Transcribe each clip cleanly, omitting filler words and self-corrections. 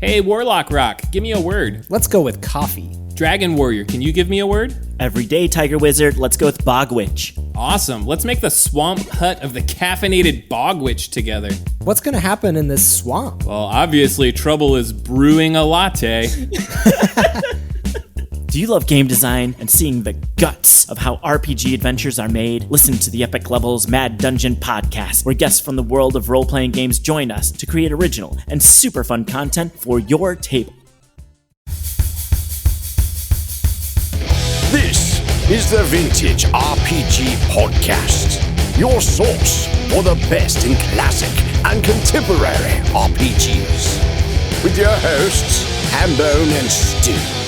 Hey, Warlock Rock, give me a word. Let's go with coffee. Dragon Warrior, can you give me a word? Everyday Tiger Wizard, let's go with Bog Witch. Awesome, let's make the swamp hut of the caffeinated Bog Witch together. What's gonna happen in this swamp? Well, obviously, trouble is brewing a latte. Do you love game design and seeing the guts of how RPG adventures are made? Listen to the Epic Levels Mad Dungeon podcast, where guests from the world of role-playing games join us to create original and super fun content for your table. This is the Vintage RPG Podcast, your source for the best in classic and contemporary RPGs. With your hosts, Hambone and Stu.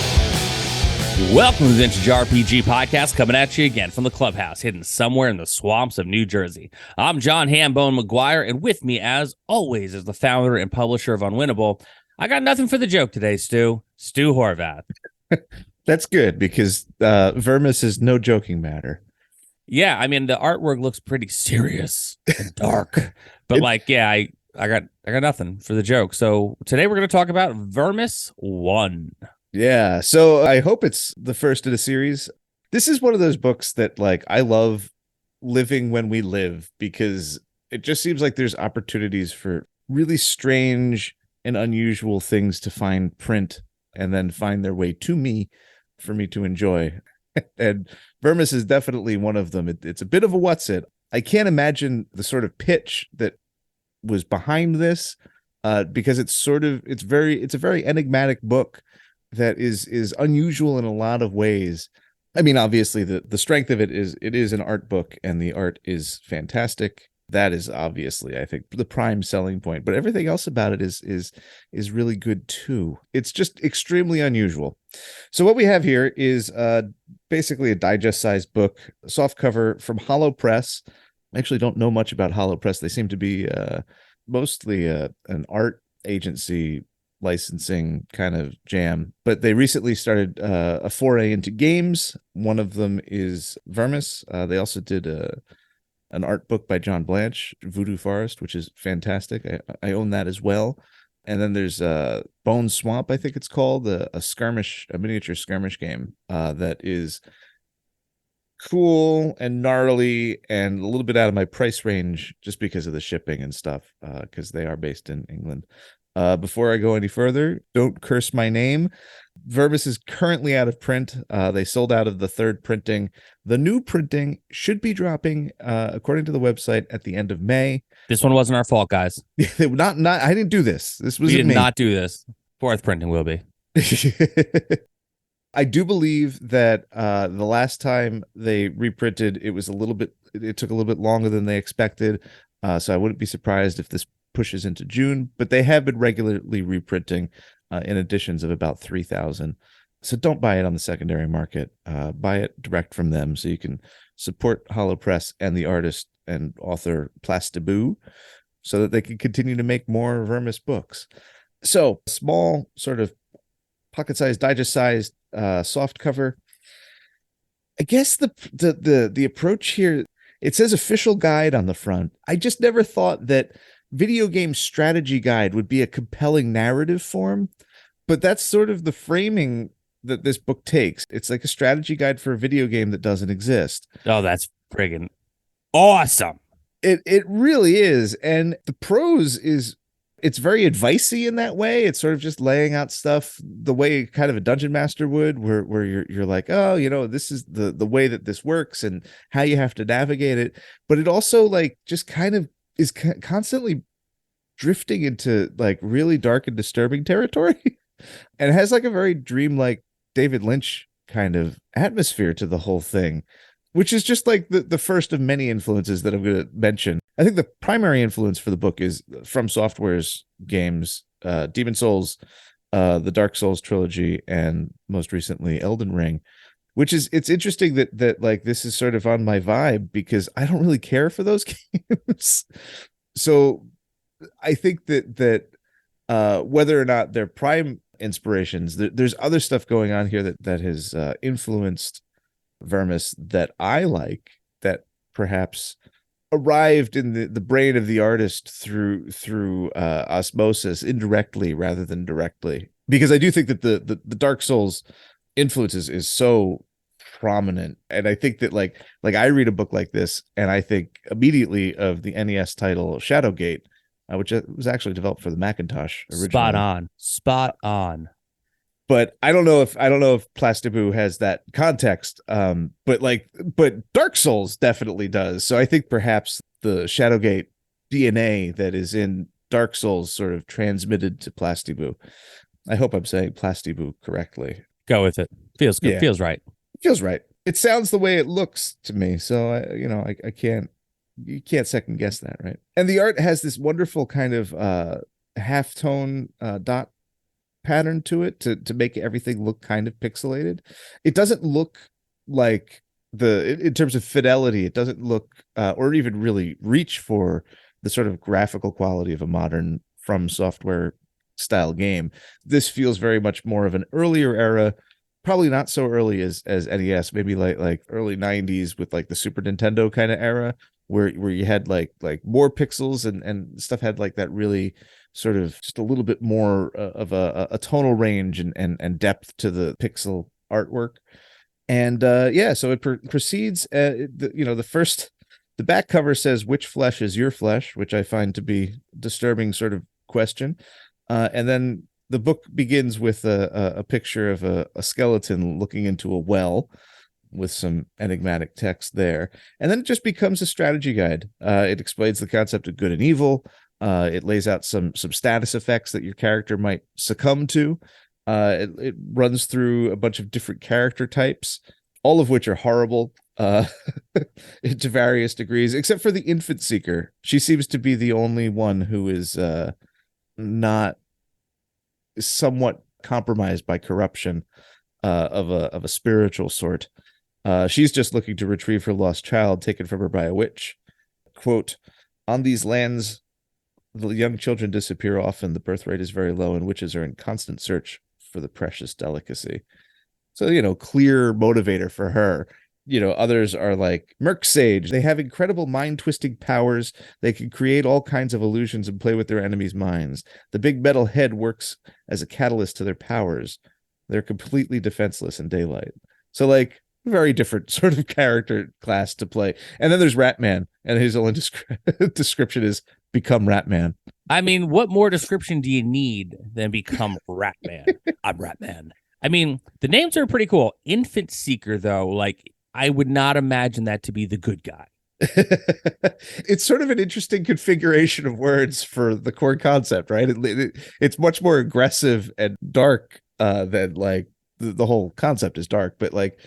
Welcome to the Vintage RPG Podcast, coming at you again from the clubhouse, hidden somewhere in the swamps of New Jersey. I'm John Hambone McGuire, and with me, as always, is the founder and publisher of Unwinnable. I got nothing for the joke today, Stu Horvath. That's good, because Vermis is no joking matter. Yeah, I mean, the artwork looks pretty serious and dark, but I got nothing for the joke. So today we're going to talk about Vermis I. Yeah, so I hope it's the first of the series. This is one of those books that, I love living when we live, because it just seems like there's opportunities for really strange and unusual things to find print and then find their way to me for me to enjoy. And Vermis is definitely one of them. It's a bit of a what's it. I can't imagine the sort of pitch that was behind this, because it's a very enigmatic book that is unusual in a lot of ways. I mean, obviously the strength of it is an art book, and the art is fantastic. That is obviously, I think, the prime selling point, but everything else about it is really good too. It's just extremely unusual. So what we have here is basically a digest-sized book, soft cover from Hollow Press. I actually don't know much about Hollow Press. They seem to be mostly an art agency licensing kind of jam, but they recently started a foray into games. One of them is Vermis. They also did an art book by John Blanche, Voodoo Forest, which is fantastic. I own that as well. And then there's Bone Swamp, I think it's called, a miniature skirmish game that is cool and gnarly and a little bit out of my price range just because of the shipping and stuff, because they are based in England. Before I go any further, don't curse my name. Vermis is currently out of print. They sold out of the third printing. The new printing should be dropping, according to the website, at the end of May. This one wasn't our fault, guys. Not. I didn't do this. This was we did me. Not do this. Fourth printing will be. I do believe that the last time they reprinted, it took a little bit longer than they expected. So I wouldn't be surprised if this pushes into June, but they have been regularly reprinting in editions of about 3,000. So don't buy it on the secondary market. Buy it direct from them so you can support Hollow Press and the artist and author Plastiboo so that they can continue to make more Vermis books. So small, sort of pocket-sized, digest-sized, soft cover. I guess the approach here, it says official guide on the front. I just never thought that video game strategy guide would be a compelling narrative form, but that's sort of the framing that this book takes. It's like a strategy guide for a video game that doesn't exist. Oh, that's friggin' awesome. It really is. And the prose it's very advicey in that way. It's sort of just laying out stuff the way kind of a dungeon master would, where you're like, oh, this is the way that this works and how you have to navigate it. But it also just kind of is constantly drifting into really dark and disturbing territory, and it has a very dreamlike David Lynch kind of atmosphere to the whole thing, which is just the first of many influences that I'm going to mention. I think the primary influence for the book is from Software's games, Demon Souls, the Dark Souls trilogy, and most recently Elden Ring. It's interesting that this is sort of on my vibe, because I don't really care for those games. So I think that whether or not they're prime inspirations, there's other stuff going on here that has influenced Vermis that I like, that perhaps arrived in the brain of the artist through osmosis, indirectly rather than directly, because I do think that the Dark Souls influence is so prominent, and I think that like I read a book like this and I think immediately of the NES title Shadowgate, which was actually developed for the Macintosh originally. Spot on. But I don't know if Plastiboo has that context. But Dark Souls definitely does. So I think perhaps the Shadowgate DNA that is in Dark Souls sort of transmitted to Plastiboo. I hope I'm saying Plastiboo correctly. Go with it. Feels good. Yeah. Feels right. Feels right. It sounds the way it looks to me. So I can't, you can't second guess that, right? And the art has this wonderful kind of halftone dot pattern to it to make everything look kind of pixelated. It doesn't look like in terms of fidelity, it doesn't look or even really reach for the sort of graphical quality of a modern From Software style game. This feels very much more of an earlier era, probably not so early as NES, maybe like early 90s with like the Super Nintendo kind of era where you had like more pixels and stuff had like that really sort of just a little bit more of a tonal range and depth to the pixel artwork. And so it proceeds. The back cover says, "Which flesh is your flesh?" which I find to be disturbing sort of question. And then the book begins with a picture of a skeleton looking into a well with some enigmatic text there. And then it just becomes a strategy guide. It explains the concept of good and evil. It lays out some status effects that your character might succumb to. It runs through a bunch of different character types, all of which are horrible to various degrees, except for the infant seeker. She seems to be the only one who is not somewhat compromised by corruption of a spiritual sort. She's just looking to retrieve her lost child taken from her by a witch. Quote, "On these lands, the young children disappear often. The birth rate is very low, and witches are in constant search for the precious delicacy." So, clear motivator for her. Others are like Merc Sage. They have incredible mind-twisting powers. They can create all kinds of illusions and play with their enemies' minds. The big metal head works as a catalyst to their powers. They're completely defenseless in daylight. So, like, very different sort of character class to play. And then there's Ratman, and his only description is become Ratman. I mean, what more description do you need than become Ratman? I'm Ratman. I mean, the names are pretty cool. Infant Seeker, though, like, I would not imagine that to be the good guy. It's sort of an interesting configuration of words for the core concept, right? It's much more aggressive and dark than like the whole concept is dark, but like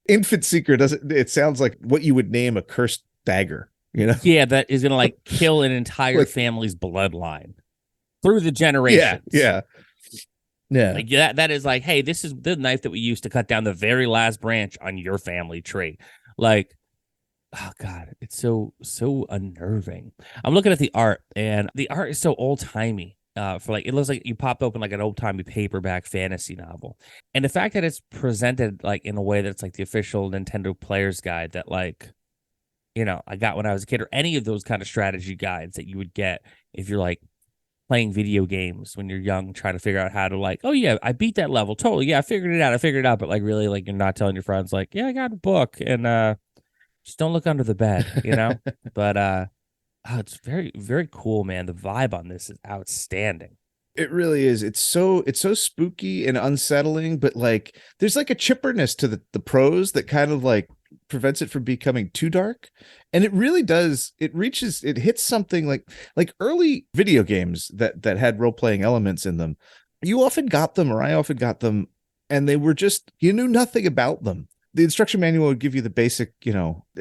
Infant Seeker it sounds like what you would name a cursed dagger, Yeah, that is gonna like kill an entire family's bloodline through the generations. Yeah. Like that is like, hey, this is the knife that we used to cut down the very last branch on your family tree. Like, oh God, it's so unnerving. I'm looking at the art, and the art is so old timey. For like, it looks like you popped open like an old timey paperback fantasy novel, and the fact that it's presented like in a way that's like the official Nintendo Player's Guide that like, I got when I was a kid, or any of those kind of strategy guides that you would get if you're like playing video games when you're young, trying to figure out how to like, oh yeah, I beat that level. Totally. Yeah, I figured it out. But like really, like you're not telling your friends like, yeah, I got a book and just don't look under the bed, But it's very, very cool, man. The vibe on this is outstanding. It really is. It's so spooky and unsettling, but like there's like a chipperness to the prose that kind of like prevents it from becoming too dark. And it really does. It hits something like early video games that had role-playing elements in them. You often got them, or I often got them, and they were just, you knew nothing about them. The instruction manual would give you the basic,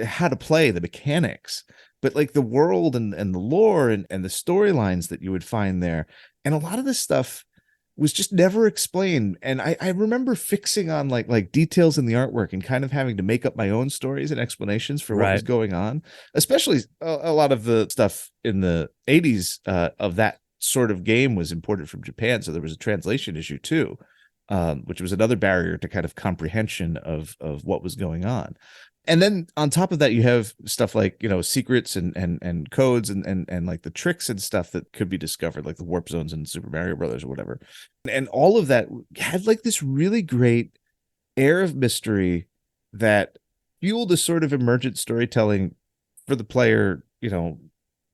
how to play, the mechanics, but like the world and the lore and the storylines that you would find there. And a lot of this stuff was just never explained. And I remember fixing on like details in the artwork and kind of having to make up my own stories and explanations for what was going on, especially a lot of the stuff in the 80s of that sort of game was imported from Japan. So there was a translation issue too. which was another barrier to kind of comprehension of what was going on. And then on top of that, you have stuff like, secrets and codes and like the tricks and stuff that could be discovered, like the warp zones in Super Mario Brothers or whatever. And all of that had like this really great air of mystery that fueled a sort of emergent storytelling for the player,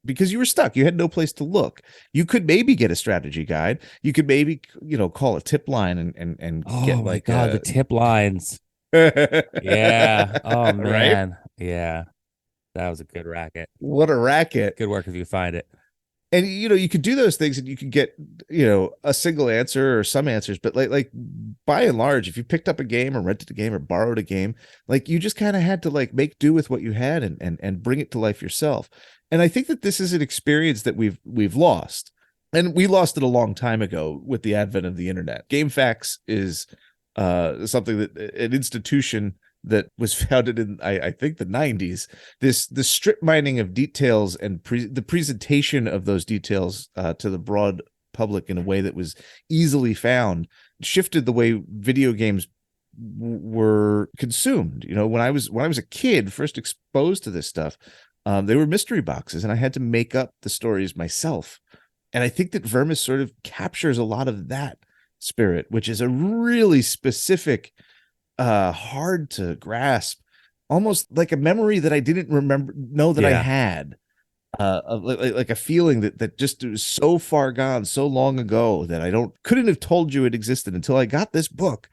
because you were stuck. You had no place to look. You could maybe get a strategy guide. You could maybe, call a tip line and get Oh my like God, the tip lines. Yeah. Oh man. Right? Yeah. That was a good racket. What a racket. Good work if you find it. And you could do those things and you could get, a single answer or some answers, but like by and large, if you picked up a game or rented a game or borrowed a game, like you just kind of had to like make do with what you had and bring it to life yourself. And I think that this is an experience that we've lost. And we lost it a long time ago with the advent of the internet. GameFAQs is something that an institution that was founded in I think the 90s. The strip mining of details and the presentation of those details to the broad public in a way that was easily found shifted the way video games were consumed. When I was a kid, first exposed to this stuff, they were mystery boxes, and I had to make up the stories myself. And I think that Vermis sort of captures a lot of that spirit, which is a really specific, hard to grasp, almost like a memory that I didn't know that I had, like a feeling that just was so far gone, so long ago that I couldn't have told you it existed until I got this book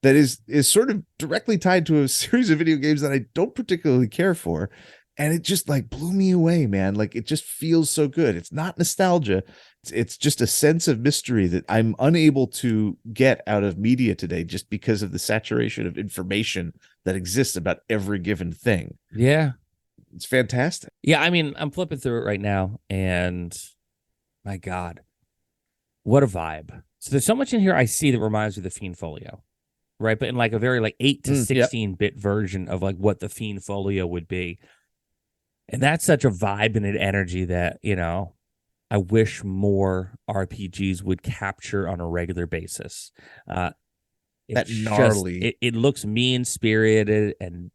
that is sort of directly tied to a series of video games that I don't particularly care for. And it just like blew me away, man. Like it just feels so good. It's not nostalgia. It's just a sense of mystery that I'm unable to get out of media today just because of the saturation of information that exists about every given thing. Yeah. It's fantastic. Yeah. I mean, I'm flipping through it right now and my God, what a vibe. So there's so much in here I see that reminds me of the Fiend Folio, right? But in like a very like 8 to 16-bit version of like what the Fiend Folio would be. And that's such a vibe and an energy that, I wish more RPGs would capture on a regular basis. That gnarly. It looks mean-spirited and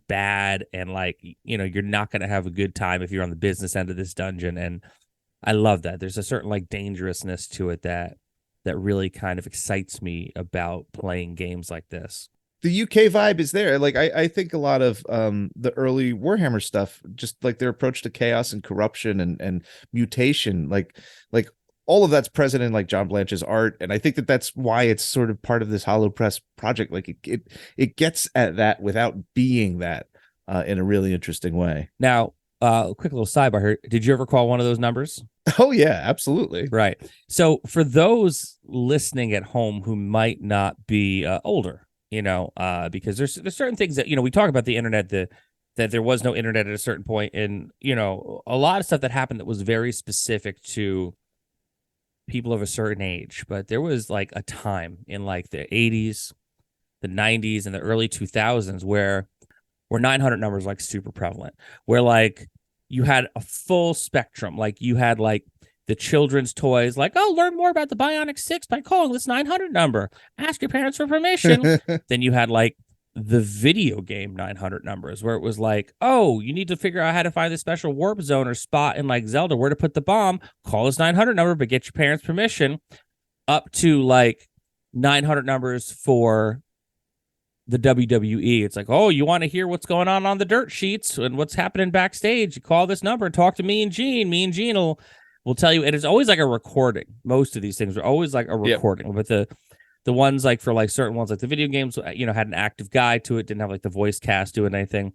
bad, and like, you're not going to have a good time if you're on the business end of this dungeon. And I love that. There's a certain like dangerousness to it that really kind of excites me about playing games like this. The UK vibe is there. Like I think a lot of the early Warhammer stuff, just like their approach to chaos and corruption and mutation, like all of that's present in like John Blanche's art. And I think that that's why it's sort of part of this Hollow Press project. Like it gets at that without being that in a really interesting way. Now, quick little sidebar here. Did you ever call one of those numbers? Oh yeah, absolutely. Right. So for those listening at home who might not be older, because there's certain things that, we talk about the internet, that there was no internet at a certain point, and, a lot of stuff that happened that was very specific to people of a certain age. But there was like a time in like the 80s, the 90s, and the early 2000s where 900 numbers like super prevalent, where like you had a full spectrum. Like you had like the children's toys, like, oh, learn more about the Bionic 6 by calling this 900 number. Ask your parents for permission. Then you had like the video game 900 numbers, where it was like, oh, you need to figure out how to find the special warp zone or spot in like Zelda where to put the bomb. Call this 900 number, but get your parents' permission. Up to like 900 numbers for the WWE. It's like, oh, you want to hear what's going on the dirt sheets and what's happening backstage? You call this number and talk to me and Gene. Me and Gene will tell you. And it's always like a recording. Most of these things are always like a recording. Yep. But the ones like for like certain ones, like the video games, had an active guide to it, didn't have like the voice cast to it and anything.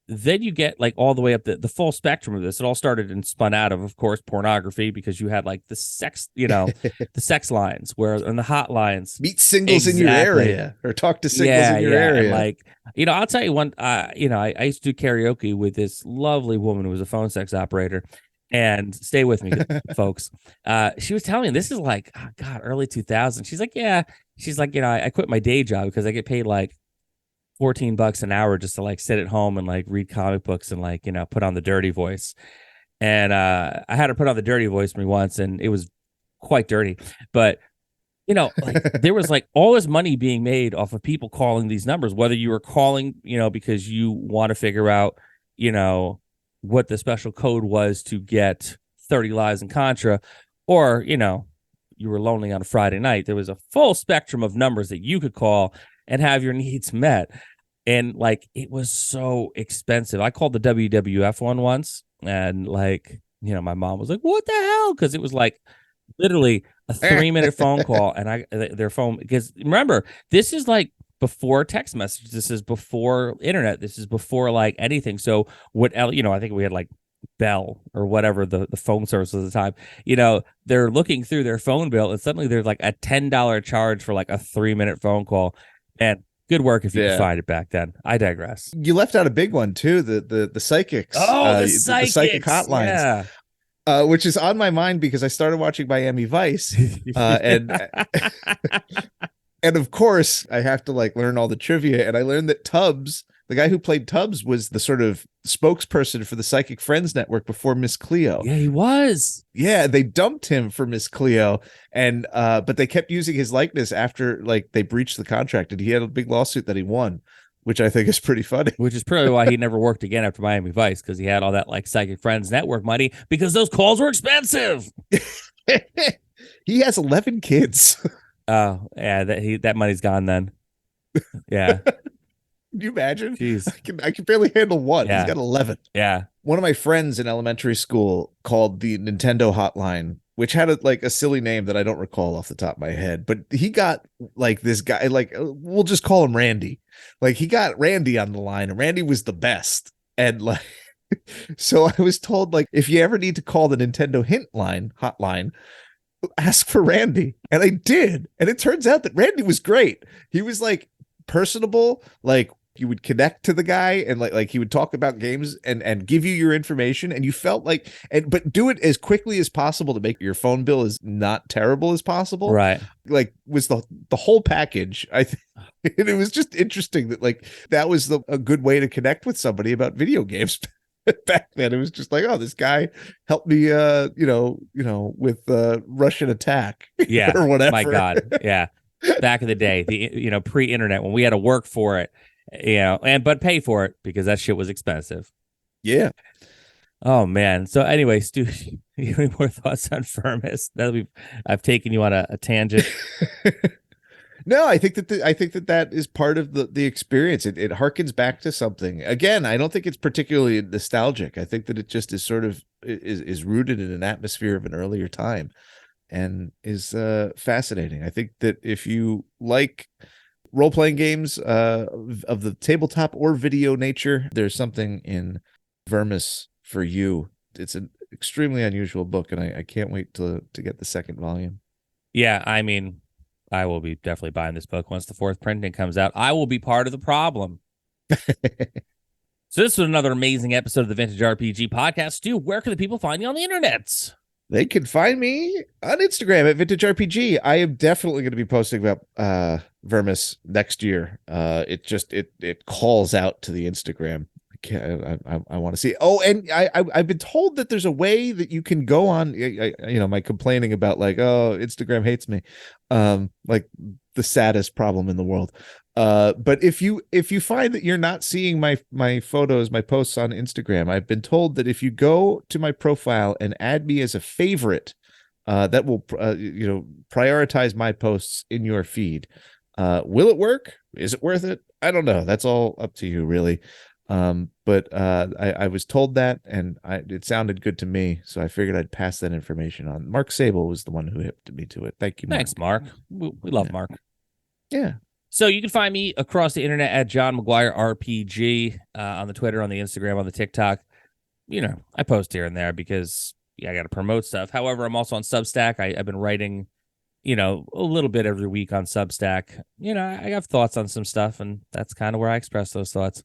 Then you get like all the way up the full spectrum of this. It all started and spun out of course, pornography, because you had like the sex, the sex lines and the hotlines. Meet singles in your area, or talk to singles in your area. And like, I'll tell you one, I used to do karaoke with this lovely woman who was a phone sex operator. And stay with me, folks. She was telling me this is like, oh God, early 2000s. She's like, yeah. She's like, I quit my day job because I get paid like $14 an hour just to like sit at home and like read comic books and like, put on the dirty voice. And I had her put on the dirty voice for me once, and it was quite dirty. But Like there was like all this money being made off of people calling these numbers, whether you were calling, because you want to figure out, what the special code was to get 30 lives in Contra, or, you were lonely on a Friday night. There was a full spectrum of numbers that you could call and have your needs met. And like, it was so expensive. I called the WWF one once, and like, my mom was like, what the hell? Because it was like literally a 3-minute phone call, and their phone, because remember, this is like before text message, this is before internet, this is before like anything. So what, I think we had like Bell or whatever the phone service at the time, they're looking through their phone bill, and suddenly there's like a $10 charge for like a 3-minute phone call. And good work if you could find it back then. I digress. You left out a big one too, the psychics. The psychic hotlines. Yeah. Which is on my mind because I started watching Miami Vice, and of course I have to like learn all the trivia, and I learned that Tubbs, the guy who played Tubbs, was the sort of spokesperson for the Psychic Friends Network before Miss Cleo. Yeah, he was. Yeah, they dumped him for Miss Cleo, and but they kept using his likeness after like they breached the contract, and he had a big lawsuit that he won, which I think is pretty funny. Which is probably why he never worked again after Miami Vice, because he had all that like Psychic Friends Network money, because those calls were expensive. He has 11 kids. Oh, yeah, that money's gone then. Yeah. Can you imagine? Jeez. I can barely handle one. Yeah. He's got 11. Yeah. One of my friends in elementary school called the Nintendo hotline, which had a silly name that I don't recall off the top of my head, but he got like this guy, like we'll just call him Randy. Like he got Randy on the line, and Randy was the best. And like, so I was told, like, if you ever need to call the Nintendo hotline, ask for Randy. And I did. And it turns out that Randy was great. He was like personable, like you would connect to the guy, and like he would talk about games and give you your information, and you felt like, but do it as quickly as possible to make your phone bill as not terrible as possible. Right. Like was the whole package. I think and it was just interesting that like that was a good way to connect with somebody about video games. Back then it was just like, oh, this guy helped me with Russian attack. Yeah. Or whatever. My God. Yeah. Back in the day, the pre-internet, when we had to work for it, but pay for it because that shit was expensive. Yeah. Oh man. So anyway, Stu, you have any more thoughts on Vermis? I've taken you on a tangent. No, I think that is part of the experience. It harkens back to something. Again, I don't think it's particularly nostalgic. I think that it just is sort of is rooted in an atmosphere of an earlier time, and is fascinating. I think that if you like role-playing games of the tabletop or video nature, there's something in Vermis for you. It's an extremely unusual book, and I can't wait to get the second volume. Yeah, I mean, I will be definitely buying this book once the fourth printing comes out. I will be part of the problem. So this was another amazing episode of the Vintage RPG Podcast. Stu, where can the people find you on the internet? They can find me on Instagram at Vintage RPG. I am definitely going to be posting about Vermis next year. It calls out to the Instagram. I want to see. Oh, and I've been told that there's a way that you can go on. My complaining about like, oh, Instagram hates me, like the saddest problem in the world. But if you find that you're not seeing my photos, my posts on Instagram, I've been told that if you go to my profile and add me as a favorite, that will prioritize my posts in your feed. Will it work? Is it worth it? I don't know. That's all up to you, really. But I was told that, and it sounded good to me, so I figured I'd pass that information on. Mark Sable was the one who hipped me to it. Thank you, Mark. Thanks, Mark. We love Mark. Yeah. So you can find me across the internet at John McGuire RPG on the Twitter, on the Instagram, on the TikTok. I post here and there because I got to promote stuff. However, I'm also on Substack. I've been writing, a little bit every week on Substack. I have thoughts on some stuff, and that's kind of where I express those thoughts.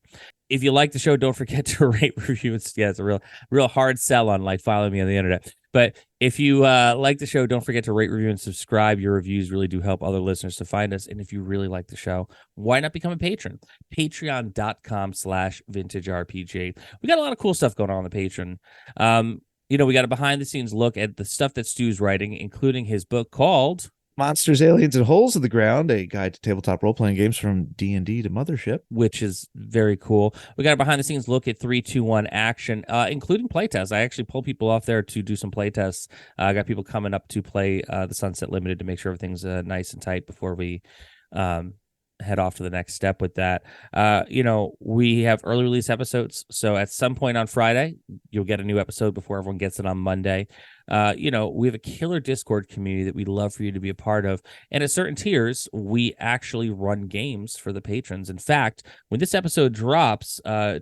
If you like the show, don't forget to rate, review. It's a real hard sell on like following me on the internet. But if you like the show, don't forget to rate, review, and subscribe. Your reviews really do help other listeners to find us. And if you really like the show, why not become a patron? Patreon.com/vintagerpg. We got a lot of cool stuff going on the Patreon. We got a behind the scenes look at the stuff that Stu's writing, including his book called Monsters, Aliens, and Holes in the Ground, a guide to tabletop role-playing games from D&D to Mothership. Which is very cool. We got a behind-the-scenes look at 3-2-1 action, including playtests. I actually pulled people off there to do some playtests. I got people coming up to play the Sunset Limited to make sure everything's nice and tight before we head off to the next step with that. We have early release episodes, so at some point on Friday, you'll get a new episode before everyone gets it on Monday. We have a killer Discord community that we'd love for you to be a part of. And at certain tiers, we actually run games for the patrons. In fact, when this episode drops, 2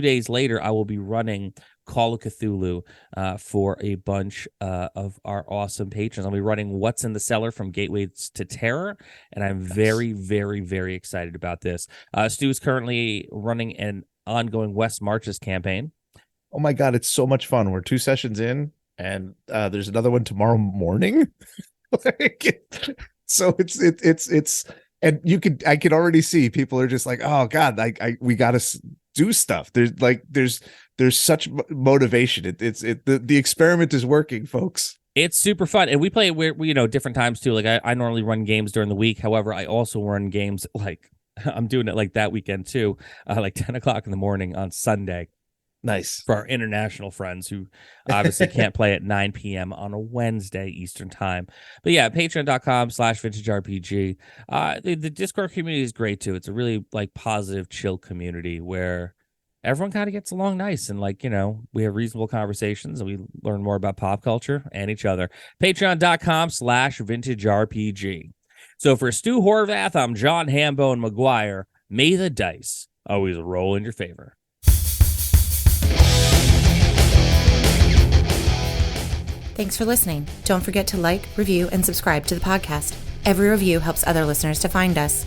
days later, I will be running Call of Cthulhu for a bunch of our awesome patrons. I'll be running What's in the Cellar from Gateways to Terror, and I'm very, very, very excited about this. Stu is currently running an ongoing West Marches campaign. Oh my God, it's so much fun. We're 2 sessions in, and there's another one tomorrow morning. So it's and I could already see people are just like, oh God, we got to do stuff. There's such motivation. The experiment is working, folks. It's super fun, and we play we different times too. Like I normally run games during the week. However, I also run games like I'm doing it like that weekend too, like 10 o'clock in the morning on Sunday. Nice. For our international friends who obviously can't play at 9 p.m. on a Wednesday Eastern time. But yeah, patreon.com/vintagerpg. The Discord community is great too. It's a really positive, chill community where everyone kind of gets along nice, and we have reasonable conversations and we learn more about pop culture and each other. Patreon.com/vintagerpg. So for Stu Horvath, I'm John Hambone McGuire. May the dice always roll in your favor. Thanks for listening. Don't forget to like, review, and subscribe to the podcast. Every review helps other listeners to find us.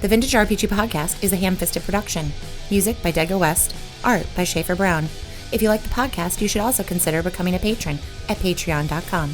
The Vintage RPG Podcast is a ham-fisted production. Music by Dega West. Art by Schaefer Brown. If you like the podcast, you should also consider becoming a patron at patreon.com.